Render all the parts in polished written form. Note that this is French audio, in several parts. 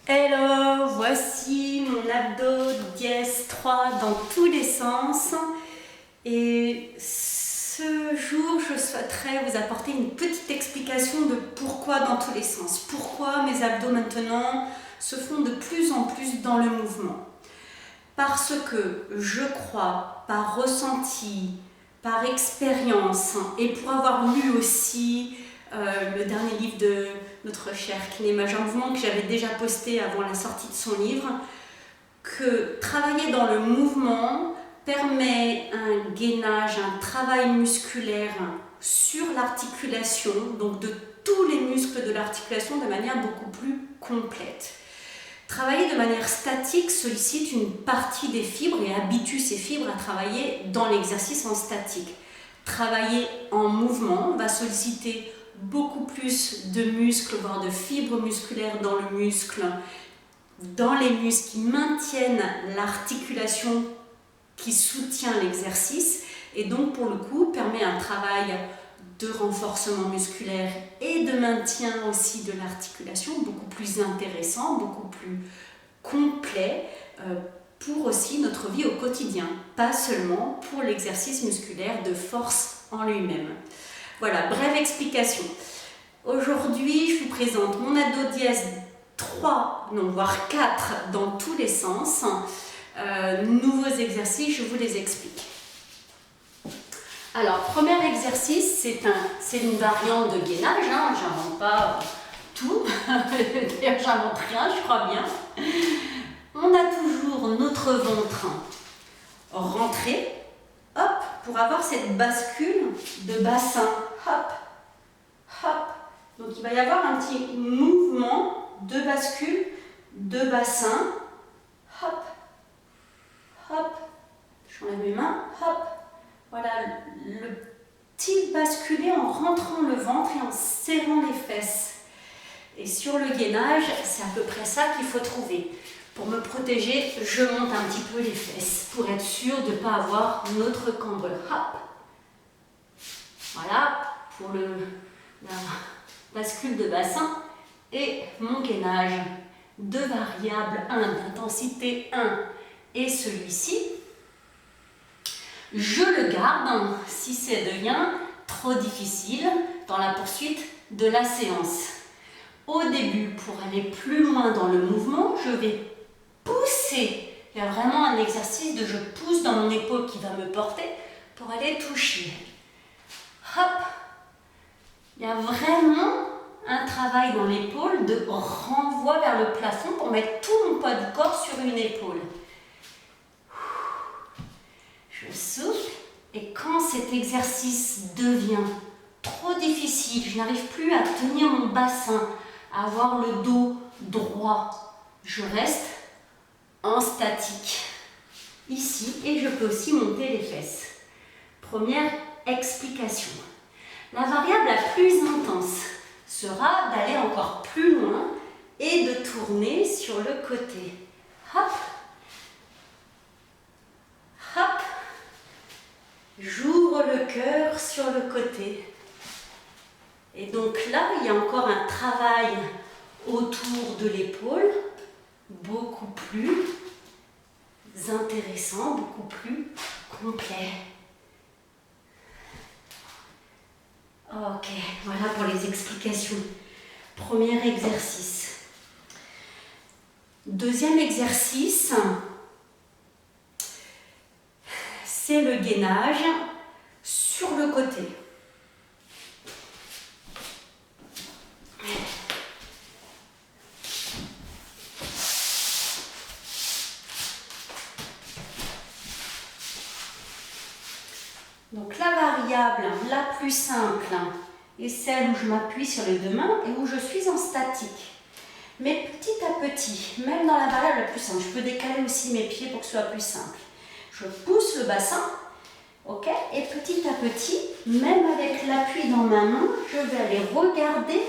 Hello, voici mon abdo dièse 3 dans tous les sens. Et ce jour, je souhaiterais vous apporter une petite explication de pourquoi dans tous les sens. Pourquoi mes abdos maintenant se font de plus en plus dans le mouvement. Parce que je crois, par ressenti, par expérience, et pour avoir lu aussi le dernier livre de notre cher Kiné Major Mouvement que j'avais déjà posté avant la sortie de son livre, que travailler dans le mouvement permet un gainage, un travail musculaire sur l'articulation, donc de tous les muscles de l'articulation de manière beaucoup plus complète. Travailler de manière statique sollicite une partie des fibres et habitue ces fibres à travailler dans l'exercice en statique. Travailler en mouvement va solliciter beaucoup plus de muscles, voire de fibres musculaires dans le muscle, dans les muscles qui maintiennent l'articulation qui soutient l'exercice et donc pour le coup permet un travail de renforcement musculaire et de maintien aussi de l'articulation beaucoup plus intéressant, beaucoup plus complet pour aussi notre vie au quotidien, pas seulement pour l'exercice musculaire de force en lui-même. Voilà, brève explication. Aujourd'hui, je vous présente mon abdo dièse 3, non, voire 4 dans tous les sens. Nouveaux exercices, je vous les explique. Alors, premier exercice, c'est une variante de gainage, hein, j'invente pas tout, d'ailleurs j'invente rien, je crois bien. On a toujours notre ventre rentré, hop, pour avoir cette bascule de bassin, hop, hop. Donc il va y avoir un petit mouvement de bascule de bassin, hop, hop, j'enlève mes mains, hop. Voilà, le petit basculer en rentrant le ventre et en serrant les fesses. Et sur le gainage, c'est à peu près ça qu'il faut trouver. Pour me protéger, je monte un petit peu les fesses pour être sûr de ne pas avoir notre cambre. Hop. Voilà, pour la bascule de bassin et mon gainage. Deux variables, d'intensité 1 et celui-ci. Je le garde si ça devient trop difficile dans la poursuite de la séance. Au début, pour aller plus loin dans le mouvement, je vais pousser. Il y a vraiment un exercice de je pousse dans mon épaule qui va me porter pour aller toucher. Hop. Il y a vraiment un travail dans l'épaule de renvoi vers le plafond pour mettre tout mon poids du corps sur une épaule. Je souffle et quand cet exercice devient trop difficile, je n'arrive plus à tenir mon bassin, à avoir le dos droit, je reste en statique ici et je peux aussi monter les fesses. Première explication. La variable la plus intense sera d'aller encore plus loin et de tourner sur le côté. Hop, hop. J'ouvre le cœur sur le côté. Et donc là, il y a encore un travail autour de l'épaule, beaucoup plus intéressant, beaucoup plus complet. Ok, voilà pour les explications. Premier exercice. Deuxième exercice. C'est le gainage sur le côté. Donc la variable la plus simple est celle où je m'appuie sur les deux mains et où je suis en statique. Mais petit à petit, même dans la variable la plus simple, je peux décaler aussi mes pieds pour que ce soit plus simple. Je pousse le bassin, ok, et petit à petit, même avec l'appui dans ma main, je vais aller regarder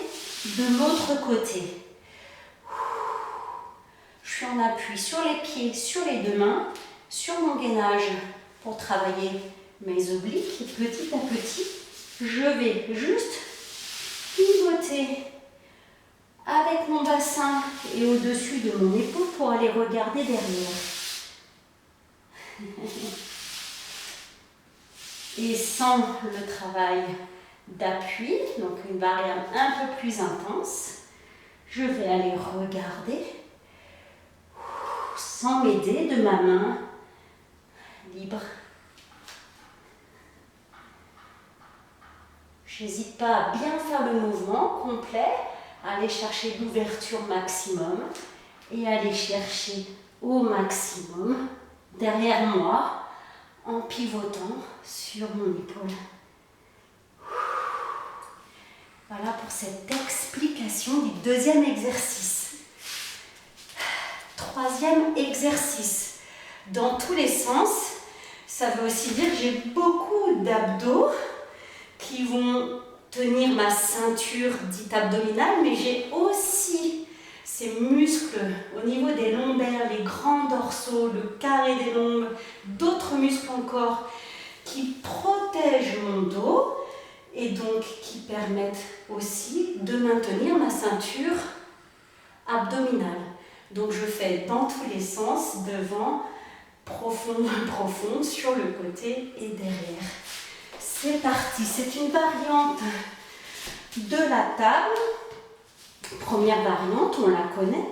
de l'autre côté. Je suis en appui sur les pieds, sur les deux mains, sur mon gainage pour travailler mes obliques. Et petit à petit, je vais juste pivoter avec mon bassin et au-dessus de mon épaule pour aller regarder derrière. Et sans le travail d'appui, donc une variable un peu plus intense, je vais aller regarder sans m'aider de ma main libre. J'hésite pas à bien faire le mouvement complet, à aller chercher l'ouverture maximum et aller chercher au maximum derrière moi en pivotant sur mon épaule. Voilà pour cette explication du deuxième exercice. Troisième exercice. Dans tous les sens, ça veut aussi dire que j'ai beaucoup d'abdos qui vont tenir ma ceinture dite abdominale, mais j'ai aussi ces muscles au niveau des lombaires, les grands dorsaux, le carré des lombes, d'autres muscles encore qui protègent mon dos et donc qui permettent aussi de maintenir ma ceinture abdominale. Donc je fais dans tous les sens, devant, profond, profond, sur le côté et derrière. C'est parti, c'est une variante de la table. Première variante, on la connaît.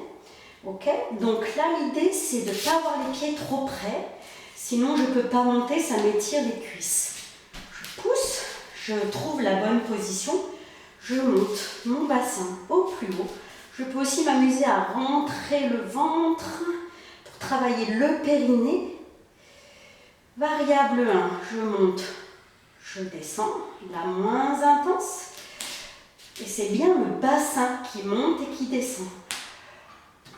Ok, donc là l'idée c'est de ne pas avoir les pieds trop près, sinon je ne peux pas monter, ça m'étire les cuisses. Je pousse, je trouve la bonne position, je monte mon bassin au plus haut. Je peux aussi m'amuser à rentrer le ventre pour travailler le périnée. Variable 1, je monte, je descends, la moins intense. Et c'est bien le bassin qui monte et qui descend.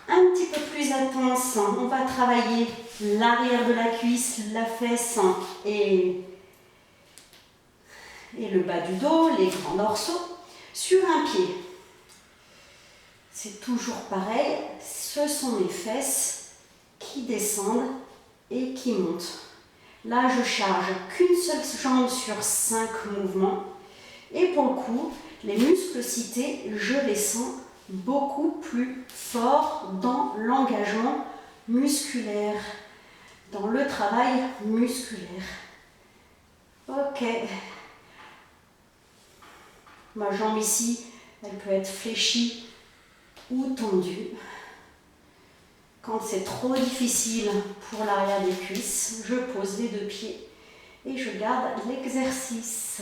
Un petit peu plus intense, on va travailler l'arrière de la cuisse, la fesse et le bas du dos, les grands dorsaux, sur un pied. C'est toujours pareil, ce sont mes fesses qui descendent et qui montent. Là, je charge qu'une seule jambe sur 5 mouvements. Et pour le coup, les muscles cités, je les sens beaucoup plus forts dans l'engagement musculaire, dans le travail musculaire. Ok. Ma jambe ici, elle peut être fléchie ou tendue. Quand c'est trop difficile pour l'arrière des cuisses, je pose les 2 pieds et je garde l'exercice.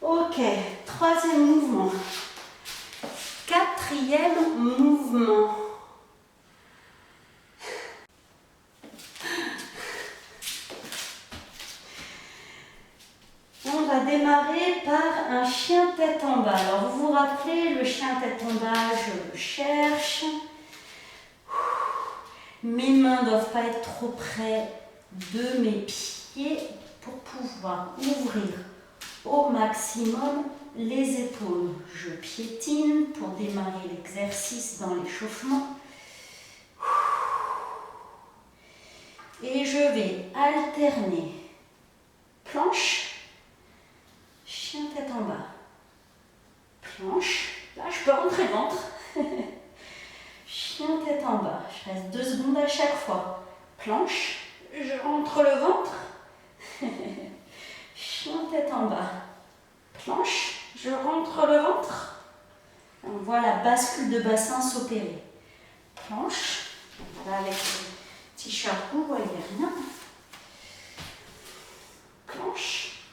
Ok, troisième mouvement. Quatrième mouvement. On va démarrer par un chien tête en bas. Alors vous vous rappelez, le chien tête en bas, je le cherche. Mes mains ne doivent pas être trop près de mes pieds pour pouvoir ouvrir au maximum les épaules. Je piétine pour démarrer l'exercice dans l'échauffement. Et je vais alterner planche, chien tête en bas, planche, là je peux rentrer le ventre, chien tête en bas, je reste 2 secondes à chaque fois, planche, je rentre le ventre, chien tête en bas, planche, je rentre le ventre, on voit la bascule de bassin s'opérer, planche, là avec le petit chapeau, vous voyez rien, planche,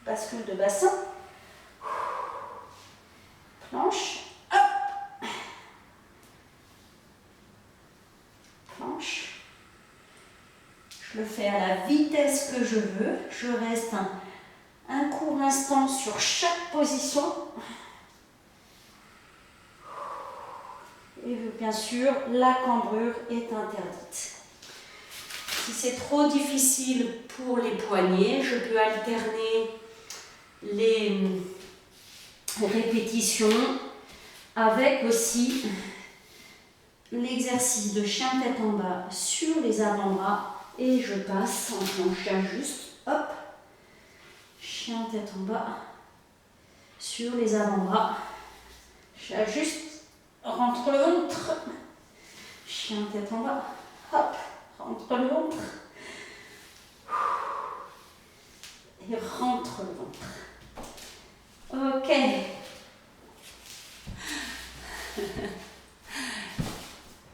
bascule de bassin, planche, hop, planche, je le fais à la vitesse que je veux, je reste un court instant sur chaque position et bien sûr la cambrure est interdite. Si c'est trop difficile pour les poignets, je peux alterner les répétitions avec aussi l'exercice de chien tête en bas sur les avant-bras et je passe en planche juste, hop, chien tête en bas sur les avant-bras, J'ajuste, rentre le ventre. Chien tête en bas. Hop, rentre le ventre. Et rentre le ventre. Ok.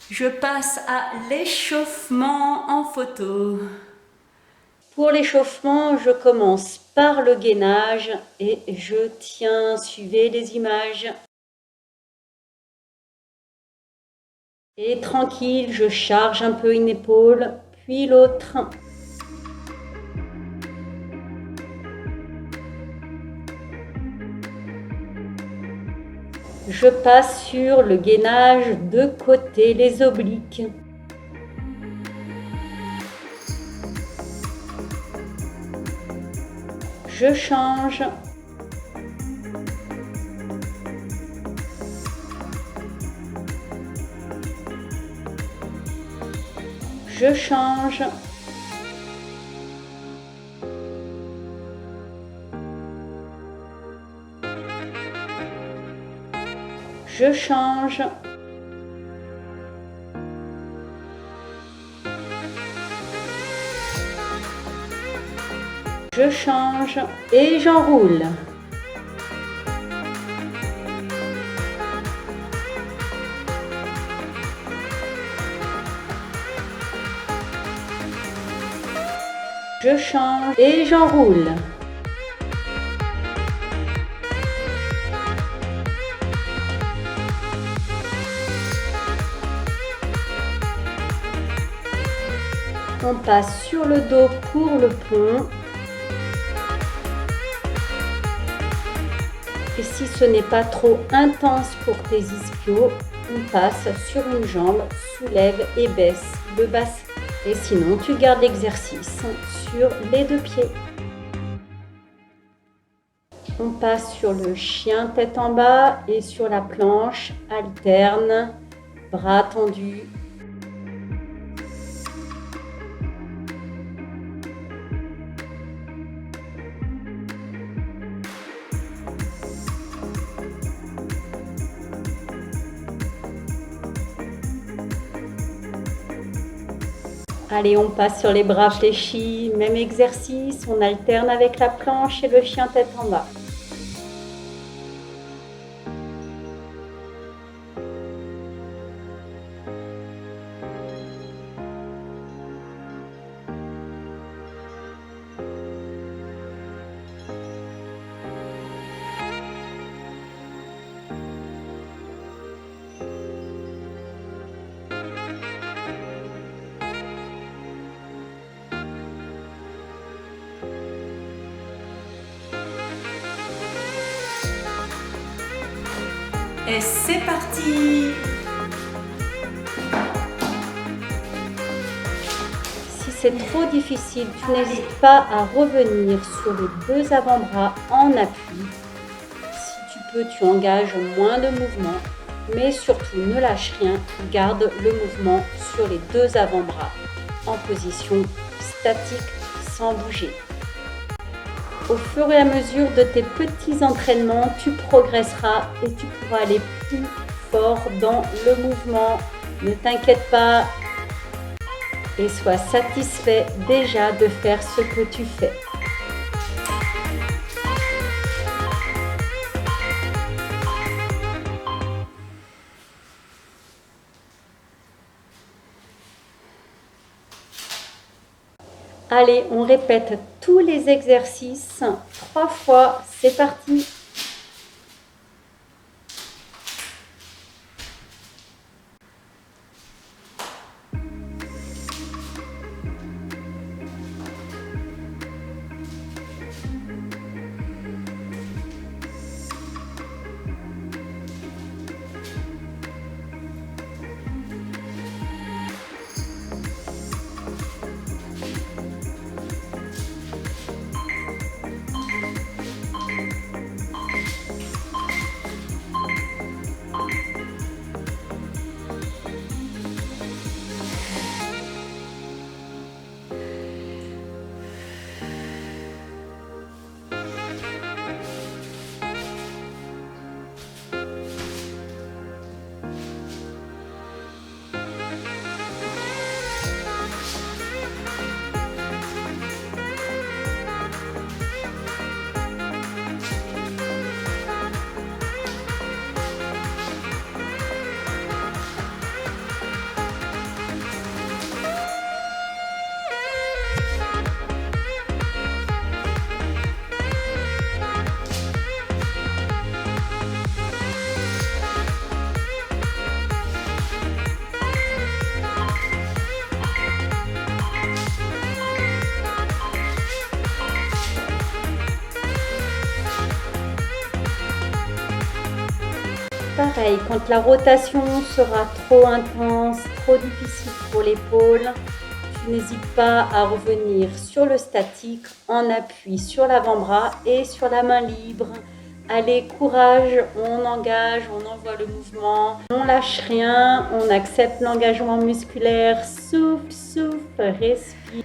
Je passe à l'échauffement en photo. Pour l'échauffement, je commence par le gainage et je tiens, suivez les images. Et tranquille, je charge un peu une épaule, puis l'autre. Je passe sur le gainage de côté, les obliques. Je change. Je change. Je change. Je change et j'enroule. Je change et j'enroule. On passe sur le dos pour le pont. Et si ce n'est pas trop intense pour tes ischios, on passe sur une jambe, soulève et baisse le bassin. Et sinon, tu gardes l'exercice sur les deux pieds. On passe sur le chien tête en bas et sur la planche, alterne, bras tendus. Allez, on passe sur les bras fléchis, même exercice, on alterne avec la planche et le chien tête en bas. Et c'est parti! Si c'est trop difficile, tu n'hésites pas à revenir sur les deux avant-bras en appui. Si tu peux, tu engages moins de mouvement, mais surtout ne lâche rien, garde le mouvement sur les deux avant-bras en position statique sans bouger. Au fur et à mesure de tes petits entraînements, tu progresseras et tu pourras aller plus fort dans le mouvement. Ne t'inquiète pas et sois satisfait déjà de faire ce que tu fais. Allez, on répète tous les exercices 3 fois. C'est parti! pareil, quand la rotation sera trop intense, trop difficile pour l'épaule, tu n'hésites pas à revenir sur le statique en appui sur l'avant-bras et sur la main libre. Allez, courage, on engage, on envoie le mouvement, on lâche rien, on accepte l'engagement musculaire, souffle, souffle, respire.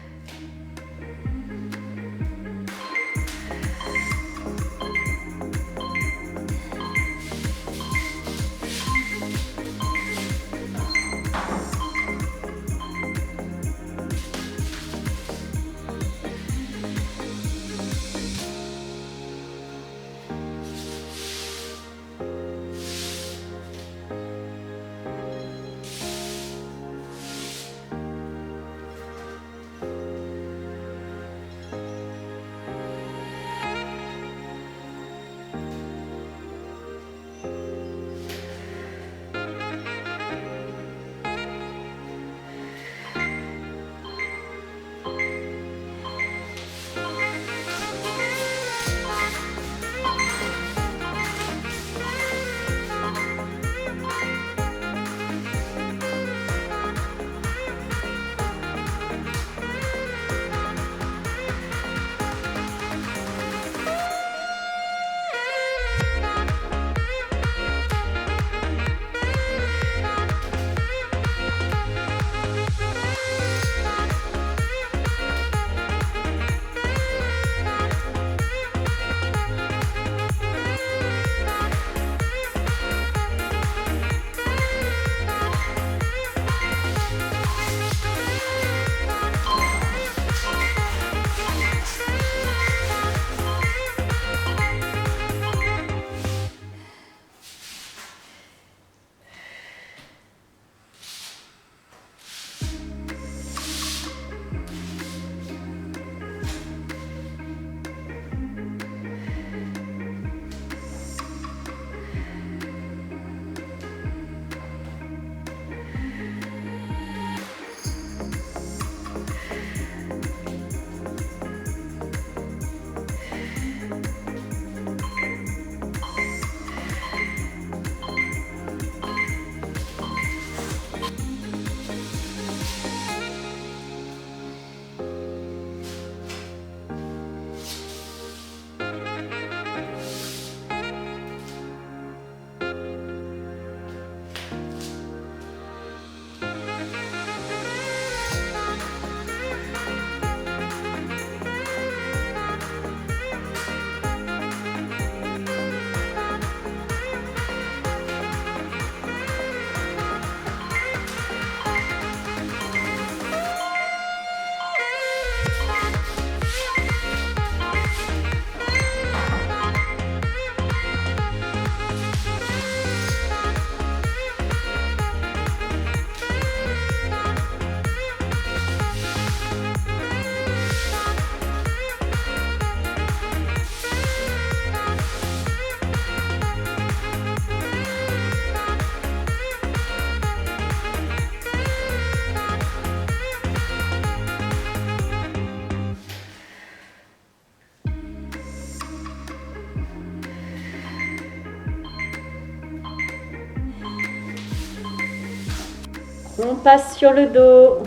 On passe sur le dos.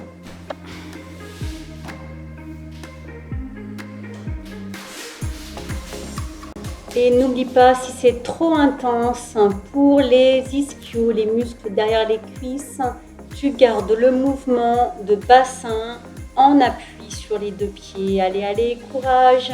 Et n'oublie pas, si c'est trop intense pour les ischios, les muscles derrière les cuisses, tu gardes le mouvement de bassin en appui sur les deux pieds. Allez, allez, courage!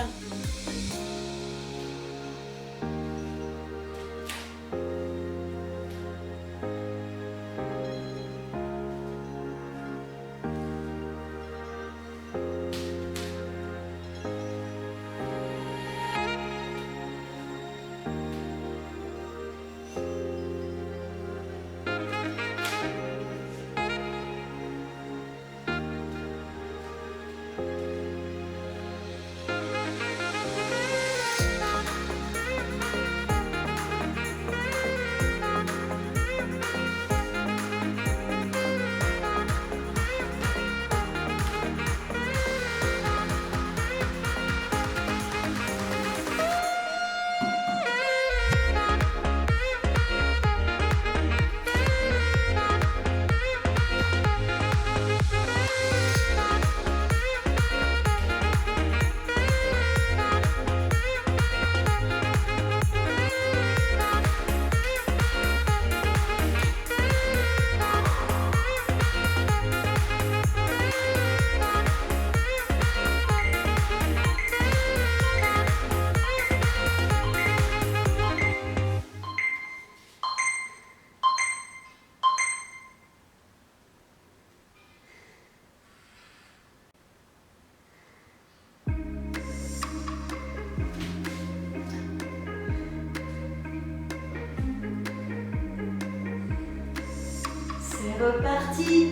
reparti.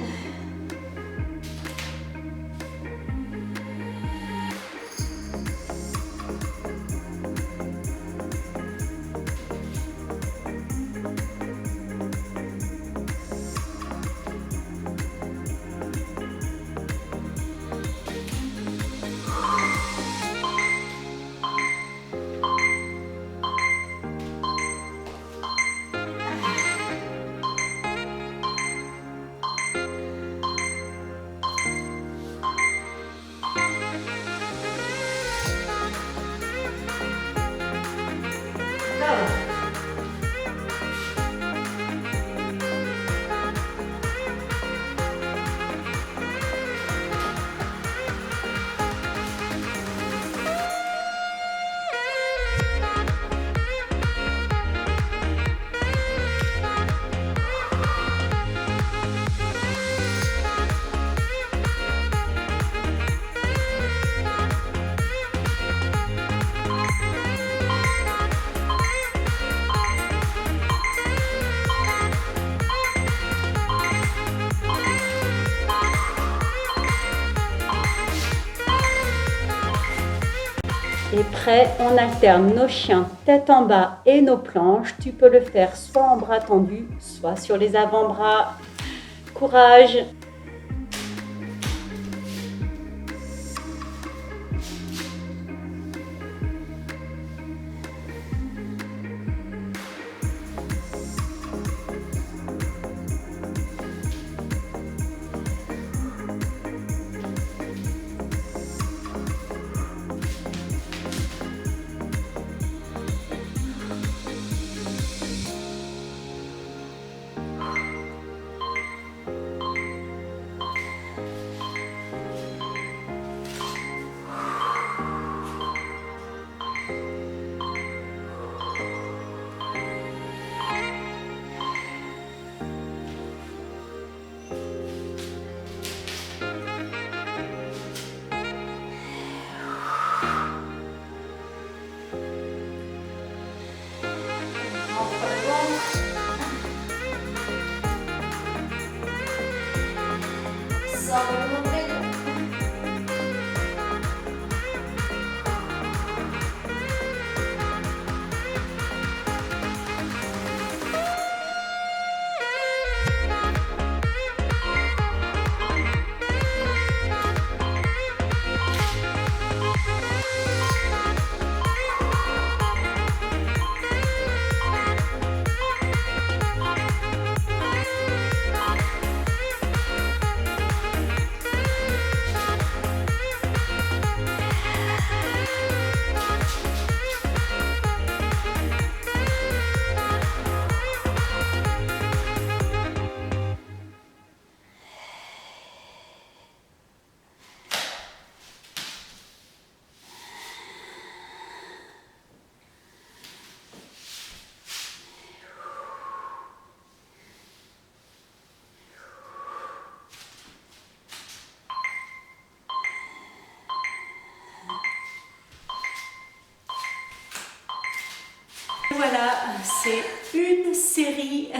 Et prêt, on alterne nos chiens tête en bas et nos planches. Tu peux le faire soit en bras tendus, soit sur les avant-bras. Courage! Voilà, c'est une série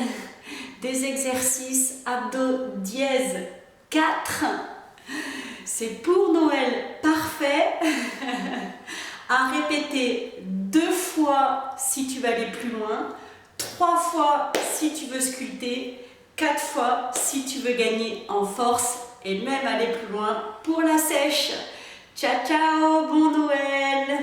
des exercices abdos dièse 4. C'est pour Noël parfait. À répéter 2 fois si tu veux aller plus loin, 3 fois si tu veux sculpter, 4 fois si tu veux gagner en force et même aller plus loin pour la sèche. Ciao ciao, bon Noël!